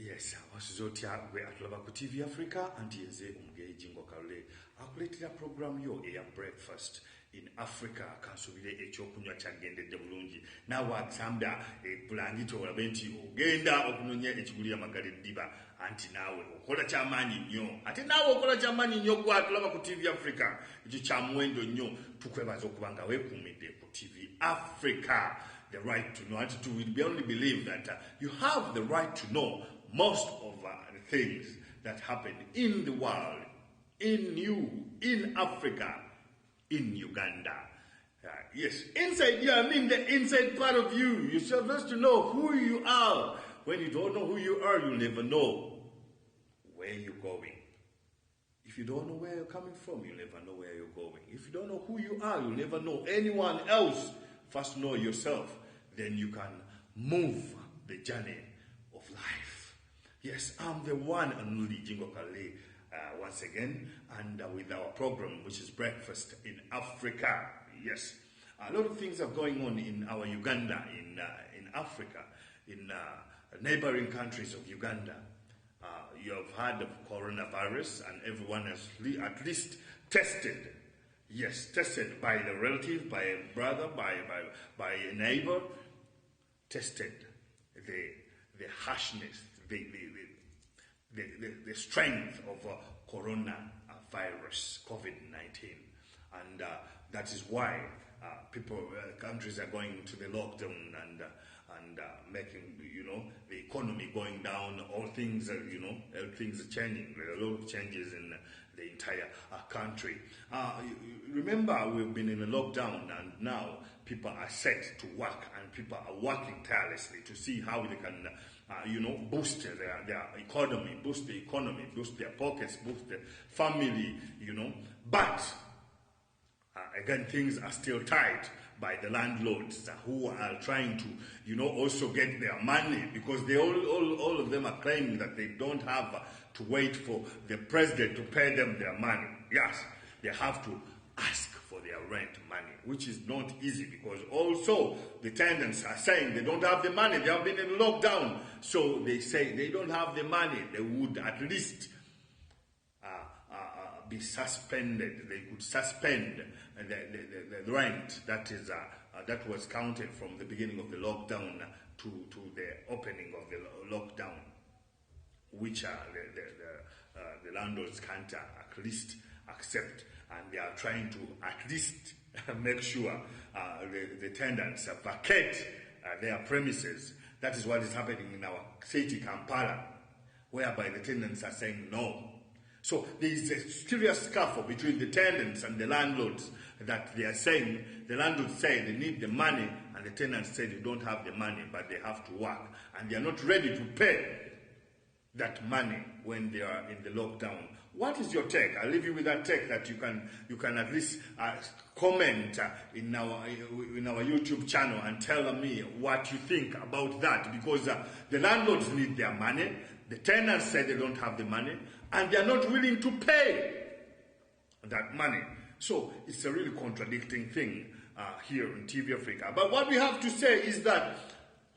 Yes, wasizotya gwe atulaba ku TV Africa anti nze omugeyi Jingo Kalule akuleetera program yo eya breakfast in Africa kansubire ekyokunywa kyagendedde bulungi naawe agamba bulangiti olabe nti ogenda okunonya ekigulira magala eddiba anti naawe okola kyamaanyi nnyo ate naawe okola kyamaanyi nnyo gwe atulaba ku TV Africa ekyo kyamuwendo nnyo tukwebaza okuba nga weekuumidde ku TV Africa. The right to know, and we only believe that you have the right to know most of the things that happen in the world, in you, in Africa, in Uganda. Yes, inside you, I mean the inside part of you. You're supposed to know who you are. When you don't know who you are, you'll never know where you're going. If you don't know where you're coming from, you'll never know where you're going. If you don't know who you are, you'll never know anyone else. First know yourself, then you can move the journey of life. Yes, I'm the one and only Jingo Kalule once again, and with our program, which is Breakfast in Africa. Yes, a lot of things are going on in our Uganda, in Africa, in neighboring countries of Uganda. You have heard of coronavirus, and everyone has at least tested. Yes, tested by the relative, by a brother, by a neighbor, tested the harshness, the strength of coronavirus, COVID-19. And that is why countries are going to the lockdown and making, the economy going down. All things are, things are changing. There are a lot of changes in the entire country. Remember, we've been in a lockdown, and now people are set to work, and people are working tirelessly to see how they can, boost their economy, boost their pockets, boost their family, But again, things are still tight by the landlords who are trying to, also get their money, because they all of them are claiming that they don't have to wait for the president to pay them their money. Yes, they have to ask for their rent money, which is not easy, because also the tenants are saying they don't have the money. They have been in lockdown, so they say they don't have the money. They would at least be suspended. They could suspend the rent that was counted from the beginning of the lockdown to the opening of the lockdown, which the landlords can't at least accept, and they are trying to at least make sure the tenants vacate their premises. That is what is happening in our city, Kampala, whereby the tenants are saying no. So there is a serious scuffle between the tenants and the landlords, that they are saying, the landlords say they need the money, and the tenants say they don't have the money, but they have to work, and they are not ready to pay that money when they are in the lockdown. What is your take? I'll leave you with that take, that you can at least comment in our YouTube channel and tell me what you think about that, because the landlords need their money, the tenants say they don't have the money, and they are not willing to pay that money. So it's a really contradicting thing here in TV Africa. But what we have to say is that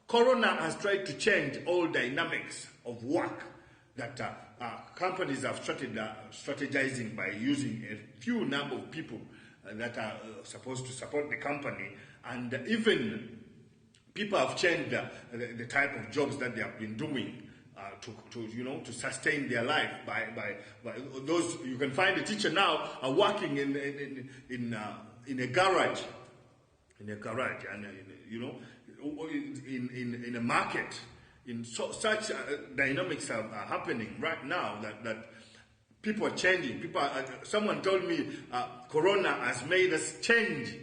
Corona has tried to change all dynamics of work, that companies have started strategizing by using a few number of people that are supposed to support the company, and even people have changed the type of jobs that they have been doing to sustain their life by those. You can find a teacher now working in a garage, and in a market. Such dynamics are happening right now that people are changing. Someone told me Corona has made us change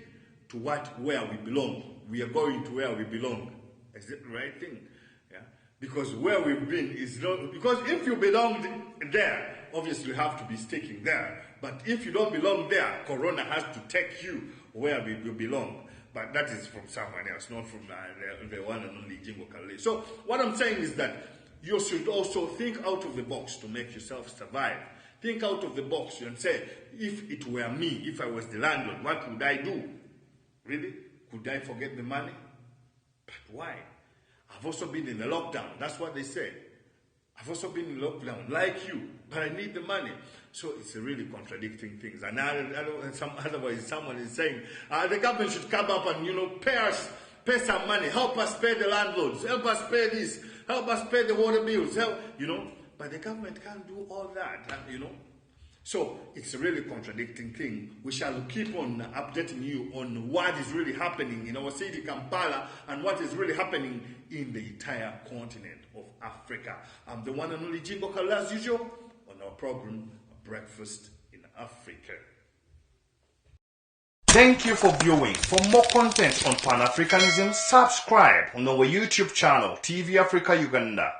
to where we belong. We are going to where we belong. Is it the right thing? Yeah. Because where we've been is not, because if you belonged there, obviously you have to be sticking there. But if you don't belong there, Corona has to take you where you belong. But that is from someone else, not from the one and only Jingo Kalule. So what I'm saying is that you should also think out of the box to make yourself survive. Think out of the box and say, if it were me, if I was the landlord, what would I do? Really? Could I forget the money? But why? I've also been in a lockdown. That's what they say. I've also been in lockdown, like you, but I need the money. So it's really contradicting things. And otherwise, someone is saying the government should come up and pay some money, help us pay the landlords, help us pay this, help us pay the water bills, But the government can't do all that, So it's a really contradicting thing. We shall keep on updating you on what is really happening in our city, Kampala, and what is really happening in the entire continent of Africa. I'm the one and only Jingo Kalule, as usual, on our program, Breakfast in Africa. Thank you for viewing. For more content on Pan-Africanism, subscribe on our YouTube channel, TV Africa Uganda.